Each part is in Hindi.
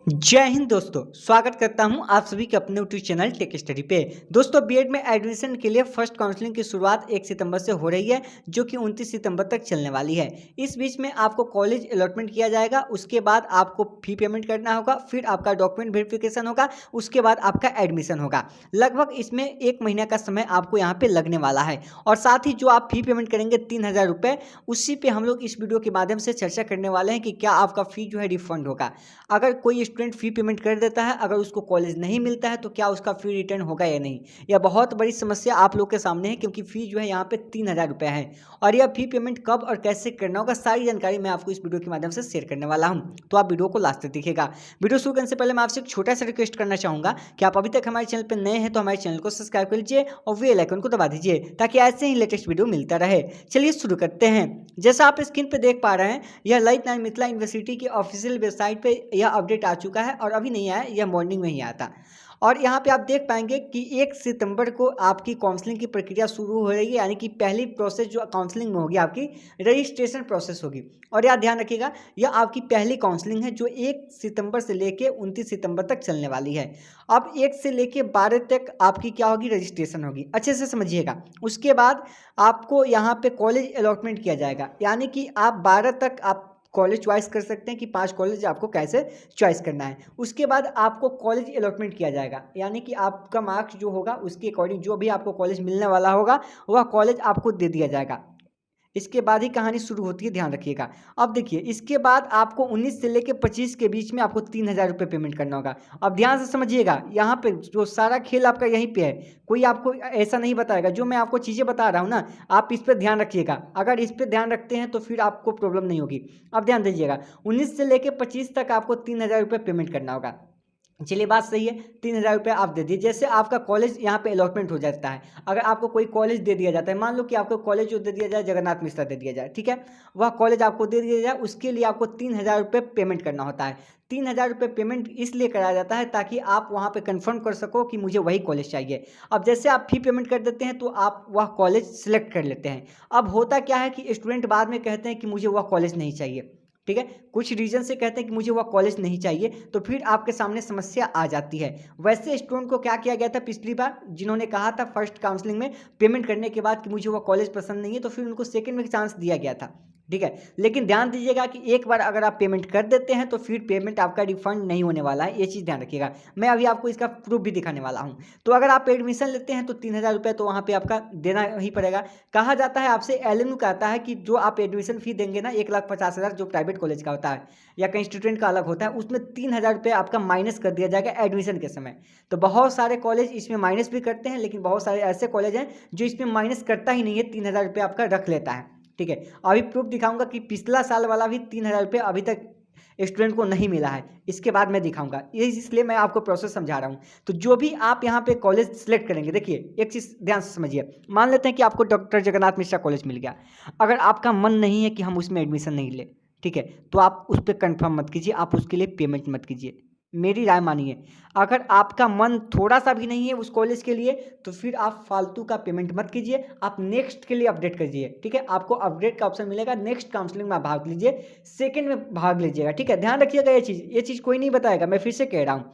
जय हिंद दोस्तों, स्वागत करता हूं आप सभी के अपने यूट्यूब चैनल टेक स्टडी पे। दोस्तों, बीएड में एडमिशन के लिए फर्स्ट काउंसलिंग की शुरुआत 1 सितंबर से हो रही है, जो कि 29 सितंबर तक चलने वाली है। इस बीच में आपको कॉलेज अलॉटमेंट किया जाएगा, उसके बाद आपको फी पेमेंट करना होगा, फिर आपका डॉक्यूमेंट वेरिफिकेशन होगा, उसके बाद आपका एडमिशन होगा। लगभग इसमें 1 महीने का समय आपको यहाँ पे लगने वाला है। और साथ ही जो आप फी पेमेंट करेंगे 3000 रुपये, उसी पे हम लोग इस वीडियो के माध्यम से चर्चा करने वाले हैं कि क्या आपका फी जो है रिफंड होगा। अगर कोई स्टूडेंट फी पेमेंट कर देता है, अगर उसको कॉलेज नहीं मिलता है, तो क्या उसका फी रिटर्न होगा या नहीं। यह बहुत बड़ी समस्या आप लोग के सामने है, क्योंकि फी जो है यहाँ पे 3000 रुपये है। और यह फी पेमेंट कब और कैसे करना होगा, सारी जानकारी मैं आपको इस वीडियो के माध्यम से शेयर करने वाला हूँ। तो आप वीडियो को लास्ट तक देखिएगा। वीडियो शुरू करने से पहले मैं आपसे एक छोटा सा रिक्वेस्ट करना चाहूँगा कि आप अभी तक हमारे चैनल पर नए हैं तो हमारे चैनल को सब्सक्राइब कर लीजिए और बेल आइकन को दबा दीजिए, ताकि ऐसे ही लेटेस्ट वीडियो मिलता रहे। चलिए शुरू करते हैं। जैसा आप स्क्रीन पे देख पा रहे हैं, यह लाइट नाइन मिथिला यूनिवर्सिटी की ऑफिशियल वेबसाइट पे यह अपडेट आ चुका है और अभी नहीं आया, यह मॉर्निंग में ही आया था। और यहाँ पे आप देख पाएंगे कि 1 सितंबर को आपकी काउंसलिंग की प्रक्रिया शुरू हो रही है, यानी कि पहली प्रोसेस जो काउंसलिंग में होगी आपकी रजिस्ट्रेशन प्रोसेस होगी। और यार ध्यान रखिएगा, यह आपकी पहली काउंसलिंग है जो 1 सितंबर से लेके 29 सितंबर तक चलने वाली है। अब 1 से लेके 12 तक आपकी क्या होगी, रजिस्ट्रेशन होगी। अच्छे से समझिएगा। उसके बाद आपको यहाँ पे कॉलेज अलॉटमेंट किया जाएगा, यानी कि आप 12 तक आप कॉलेज चॉइस कर सकते हैं कि 5 कॉलेज आपको कैसे चॉइस करना है। उसके बाद आपको कॉलेज अलॉटमेंट किया जाएगा, यानी कि आपका मार्क्स जो होगा उसके अकॉर्डिंग जो भी आपको कॉलेज मिलने वाला होगा वह कॉलेज आपको दे दिया जाएगा। इसके बाद ही कहानी शुरू होती है, ध्यान रखिएगा। अब देखिए, इसके बाद आपको 19 से लेकर 25 के बीच में आपको 3000 रुपये पेमेंट करना होगा। अब ध्यान से समझिएगा, यहाँ पे जो सारा खेल आपका यहीं पे है। कोई आपको ऐसा नहीं बताएगा। जो मैं आपको चीज़ें बता रहा हूँ ना, आप इस पर ध्यान रखिएगा। अगर इस पर ध्यान रखते हैं तो फिर आपको प्रॉब्लम नहीं होगी। अब ध्यान दीजिएगा, 19 से लेकर 25 तक आपको 3000 रुपये पेमेंट करना होगा। चलिए, बात सही है। 3000 रुपये आप दे दिए। जैसे आपका कॉलेज यहाँ पे अलॉटमेंट हो जाता है, अगर आपको कोई कॉलेज दे दिया जाता है, मान लो कि आपको कॉलेज जो दे दिया जाए जगन्नाथ मिश्रा दे दिया जाए, ठीक है, वह कॉलेज आपको दे दिया जाए, उसके लिए आपको 3000 रुपये पेमेंट करना होता है। 3000 रुपये पेमेंट इसलिए कराया जाता है ताकि आप वहाँ पे कंफर्म कर सको कि मुझे वही कॉलेज चाहिए। अब जैसे आप फी पेमेंट कर देते हैं तो आप वह कॉलेज सेलेक्ट कर लेते हैं। अब होता क्या है कि स्टूडेंट बाद में कहते हैं कि मुझे वह कॉलेज नहीं चाहिए, ठीक है, कुछ रीजन से कहते हैं कि मुझे वह कॉलेज नहीं चाहिए, तो फिर आपके सामने समस्या आ जाती है। वैसे स्टूडेंट को क्या किया गया था पिछली बार, जिन्होंने कहा था फर्स्ट काउंसलिंग में पेमेंट करने के बाद कि मुझे वह कॉलेज पसंद नहीं है, तो फिर उनको सेकंड में चांस दिया गया था, ठीक है। लेकिन ध्यान दीजिएगा कि एक बार अगर आप पेमेंट कर देते हैं तो फिर पेमेंट आपका रिफंड नहीं होने वाला है, ये चीज़ ध्यान रखिएगा। मैं अभी आपको इसका प्रूफ भी दिखाने वाला हूँ। तो अगर आप एडमिशन लेते हैं तो 3000 रुपये तो वहाँ पे आपका देना ही पड़ेगा। कहा जाता है आपसे, एलएनयू कहता है कि जो आप एडमिशन फी देंगे ना, 1,50,000 जो प्राइवेट कॉलेज का होता है या कहीं स्टूडेंट का अलग होता है, उसमें 3000 रुपये आपका माइनस कर दिया जाएगा एडमिशन के समय। तो बहुत सारे कॉलेज इसमें माइनस भी करते हैं, लेकिन बहुत सारे ऐसे कॉलेज हैं जो इसमें माइनस करता ही नहीं है, 3000 रुपये आपका रख लेता है, ठीक है। अभी प्रूफ दिखाऊंगा कि पिछला साल वाला भी 3000 रुपये अभी तक स्टूडेंट को नहीं मिला है, इसके बाद मैं दिखाऊंगा। ये इसलिए मैं आपको प्रोसेस समझा रहा हूँ। तो जो भी आप यहाँ पे कॉलेज सेलेक्ट करेंगे, देखिए एक चीज़ ध्यान से समझिए। मान लेते हैं कि आपको डॉक्टर जगन्नाथ मिश्रा कॉलेज मिल गया। अगर आपका मन नहीं है कि हम उसमें एडमिशन नहीं ले, ठीक है, तो आप उस पर कन्फर्म मत कीजिए, आप उसके लिए पेमेंट मत कीजिए। मेरी राय मानिए। अगर आपका मन थोड़ा सा भी नहीं है उस कॉलेज के लिए, तो फिर आप फालतू का पेमेंट मत कीजिए, आप नेक्स्ट के लिए अपडेट कीजिए, ठीक है। आपको अपडेट का ऑप्शन मिलेगा, नेक्स्ट काउंसलिंग में आप भाग लीजिए, सेकंड में भाग लीजिएगा, ठीक है। ध्यान रखिएगा, ये चीज़ कोई नहीं बताएगा, मैं फिर से कह रहा हूँ।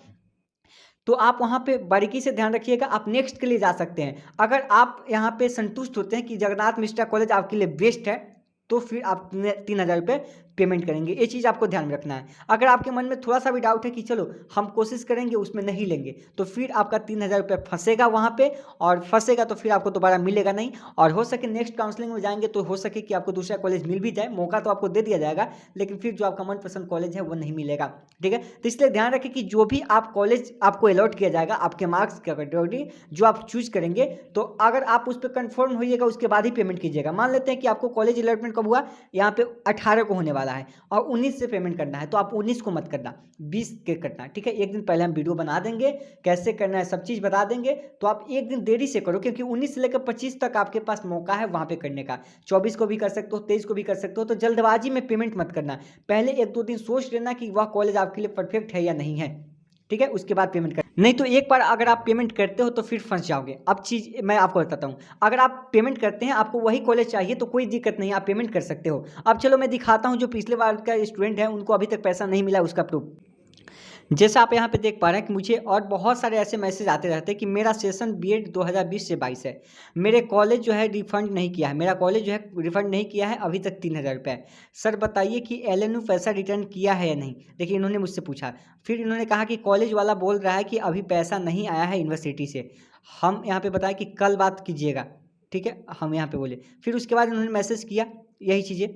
तो आप वहाँ पे बारीकी से ध्यान रखिएगा, आप नेक्स्ट के लिए जा सकते हैं। अगर आप यहाँ पे संतुष्ट होते हैं कि जगन्नाथ मिश्रा कॉलेज आपके लिए बेस्ट है, तो फिर आप 3000 रुपये पेमेंट करेंगे। ये चीज़ आपको ध्यान में रखना है। अगर आपके मन में थोड़ा सा भी डाउट है कि चलो हम कोशिश करेंगे उसमें नहीं लेंगे, तो फिर आपका 3000 रुपये फंसेगा वहाँ पे, और फंसेगा तो फिर आपको दोबारा मिलेगा नहीं। और हो सके नेक्स्ट काउंसलिंग में जाएंगे तो हो सके कि आपको दूसरा कॉलेज मिल भी जाए, मौका तो आपको दे दिया जाएगा, लेकिन फिर जो आपका मनपसंद कॉलेज है वो नहीं मिलेगा, ठीक है। तो इसलिए ध्यान रखें कि जो भी आप कॉलेज आपको अलॉट किया जाएगा आपके मार्क्स के अकॉर्डिंग जो आप चूज करेंगे, तो अगर आप उस पर कन्फर्म होइएगा उसके बाद ही पेमेंट कीजिएगा। मान लेते हैं कि आपको कॉलेज अलॉटमेंट कब हुआ, यहाँ पे 18 को होने वाला है और 19 से पेमेंट करना है, तो आप 19 को मत करना, 20 के करना, ठीक है। एक दिन पहले हम वीडियो बना देंगे, कैसे करना है सब चीज़ बता देंगे, तो आप एक दिन देरी से करो, क्योंकि 19 से लेकर 25 तक आपके पास मौका है वहाँ पे करने का। 24 को भी कर सकते हो, 23 को भी कर सकते हो। तो जल्दबाजी में पेमेंट मत करना, पहले 1-2 दिन सोच लेना कि वह कॉलेज आपके लिए परफेक्ट है या नहीं है, ठीक है, उसके बाद पेमेंट कर। नहीं तो एक बार अगर आप पेमेंट करते हो तो फिर फंस जाओगे। अब चीज़ मैं आपको बताता हूँ, अगर आप पेमेंट करते हैं, आपको वही कॉलेज चाहिए, तो कोई दिक्कत नहीं, आप पेमेंट कर सकते हो। अब चलो मैं दिखाता हूँ, जो पिछले बार का स्टूडेंट है उनको अभी तक पैसा नहीं मिला, उसका प्रूफ। जैसा आप यहाँ पे देख पा रहे हैं कि मुझे और बहुत सारे ऐसे मैसेज आते रहते हैं कि मेरा सेशन बीएड 2020 से 22 है, मेरे कॉलेज जो है रिफंड नहीं किया है, मेरा कॉलेज जो है रिफंड नहीं किया है अभी तक 3000 रुपये। सर बताइए कि एलएनयू पैसा रिटर्न किया है या नहीं। देखिए इन्होंने मुझसे पूछा, फिर इन्होंने कहा कि कॉलेज वाला बोल रहा है कि अभी पैसा नहीं आया है यूनिवर्सिटी से। हम यहाँ पे बताएं कि कल बात कीजिएगा, ठीक है, हम यहाँ पे बोले। फिर उसके बाद इन्होंने मैसेज किया यही चीज़ें।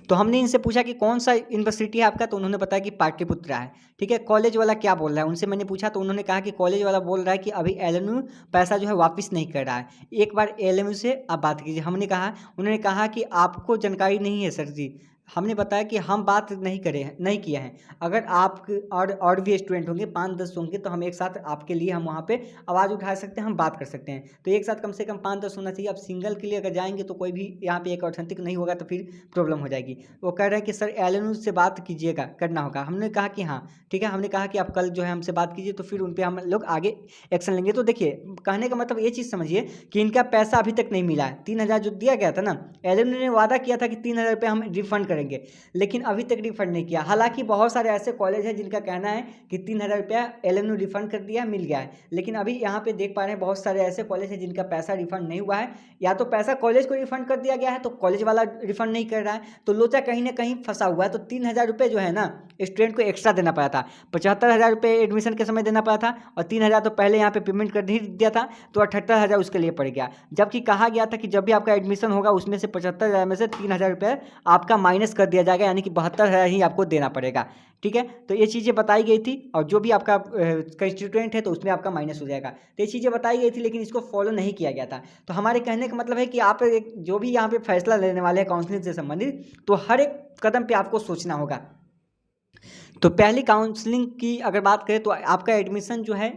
तो हमने इनसे पूछा कि कौन सा यूनिवर्सिटी है आपका, तो उन्होंने बताया कि पाटलिपुत्रा है। ठीक है, कॉलेज वाला क्या बोल रहा है उनसे मैंने पूछा, तो उन्होंने कहा कि कॉलेज वाला बोल रहा है कि अभी एलएनयू पैसा जो है वापस नहीं कर रहा है, एक बार एलएनयू से आप बात कीजिए। हमने कहा, उन्होंने कहा कि आपको जानकारी नहीं है सर जी। हमने बताया कि हम बात नहीं करे हैं, नहीं किए हैं। अगर आप और भी स्टूडेंट होंगे 5-10 होंगे तो हम एक साथ आपके लिए हम वहाँ पे आवाज़ उठा सकते हैं, हम बात कर सकते हैं। तो एक साथ कम से कम 5-10 होना चाहिए। अब सिंगल के लिए अगर जाएंगे तो कोई भी यहाँ पे एक ऑथेंटिक नहीं होगा तो फिर प्रॉब्लम हो जाएगी। वो कह रहे हैं कि सर एलएनयू से बात कीजिएगा, करना होगा। हमने कहा कि हाँ ठीक है, हमने कहा कि आप कल जो है हमसे बात कीजिए, तो फिर उन पर हम लोग आगे एक्शन लेंगे। तो देखिए कहने का मतलब ये चीज़ समझिए कि इनका पैसा अभी तक नहीं मिला है। 3000 जो दिया गया था ना, एलएनयू ने वादा किया था कि 3000 रुपये हम रिफंड करेंगे, लेकिन अभी तक रिफंड नहीं किया। हालांकि बहुत सारे ऐसे कॉलेज हैं जिनका कहना है कि 3000 रुपया एलएनयू रिफंड कर दिया, मिल गया है, लेकिन अभी यहाँ पे देख पा रहे हैं बहुत सारे ऐसे कॉलेज हैं जिनका पैसा रिफंड नहीं हुआ है। या तो पैसा कॉलेज को रिफंड कर दिया गया है तो कॉलेज वाला रिफंड नहीं कर रहा है, तो लोचा कहीं ना कहीं फंसा हुआ है। तो 3000 रुपये जो है ना स्टूडेंट को एक्स्ट्रा देना पड़ा था। 75,000 रुपये एडमिशन के समय देना पड़ा था और 3000 तो पहले यहाँ पे पेमेंट कर ही दिया था, तो 78,000 उसके लिए पड़ गया। जबकि कहा गया था कि जब भी आपका एडमिशन होगा उसमें से 75,000 में से 3000 रुपये आपका माइनस कर दिया जाएगा, यानी कि 72,000 ही आपको देना पड़ेगा। ठीक है, तो ये चीज़ें बताई गई थी और जो भी आपका कंस्टिट्यूएंट है तो उसमें आपका माइनस हो जाएगा। तो ये चीज़ें बताई गई थी लेकिन इसको फॉलो नहीं किया गया था। तो हमारे कहने का मतलब है कि आप एक जो भी यहाँ पे फैसला लेने वाले हैं काउंसलिंग से संबंधित, तो हर एक कदम पे आपको सोचना होगा। तो पहली काउंसलिंग की अगर बात करें तो आपका एडमिशन जो है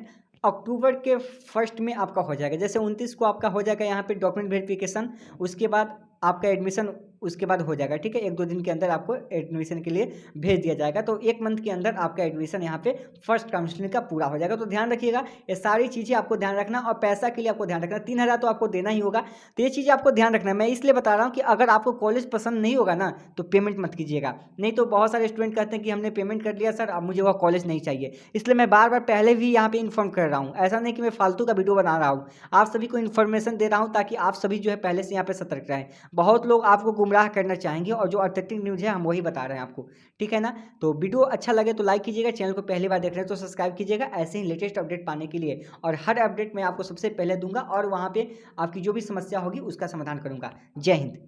अक्टूबर के फर्स्ट में आपका हो जाएगा। जैसे 29 को आपका हो जाएगा यहाँ पे डॉक्यूमेंट वेरिफिकेशन, उसके बाद आपका एडमिशन उसके बाद हो जाएगा। ठीक है, 1-2 दिन के अंदर आपको एडमिशन के लिए भेज दिया जाएगा। तो 1 मंथ के अंदर आपका एडमिशन यहाँ पे फर्स्ट काउंसलिंग का पूरा हो जाएगा। तो ध्यान रखिएगा, ये सारी चीज़ें आपको ध्यान रखना, और पैसा के लिए आपको ध्यान रखना। 3000 तो आपको देना ही होगा, तो ये चीज़ें आपको ध्यान रखना है। मैं इसलिए बता रहा हूँ कि अगर आपको कॉलेज पसंद नहीं होगा ना तो पेमेंट मत कीजिएगा। नहीं तो बहुत सारे स्टूडेंट कहते हैं कि हमने पेमेंट कर लिया सर, अब मुझे वह कॉलेज नहीं चाहिए। इसलिए मैं बार बार पहले भी यहाँ पे इन्फॉर्म कर रहा हूँ, ऐसा नहीं कि मैं फालतू का वीडियो बना रहा हूँ। आप सभी को इन्फॉर्मेशन दे रहा हूँ ताकि आप सभी जो है पहले से यहाँ पे सतर्क रहें। बहुत लोग आपको गुमराह करना चाहेंगे और जो ऑथेंटिक न्यूज़ है हम वही बता रहे हैं आपको। ठीक है ना, तो वीडियो अच्छा लगे तो लाइक कीजिएगा, चैनल को पहली बार देख रहे हैं तो सब्सक्राइब कीजिएगा ऐसे ही लेटेस्ट अपडेट पाने के लिए। और हर अपडेट मैं आपको सबसे पहले दूंगा और वहाँ पे आपकी जो भी समस्या होगी उसका समाधान करूँगा। जय हिंद।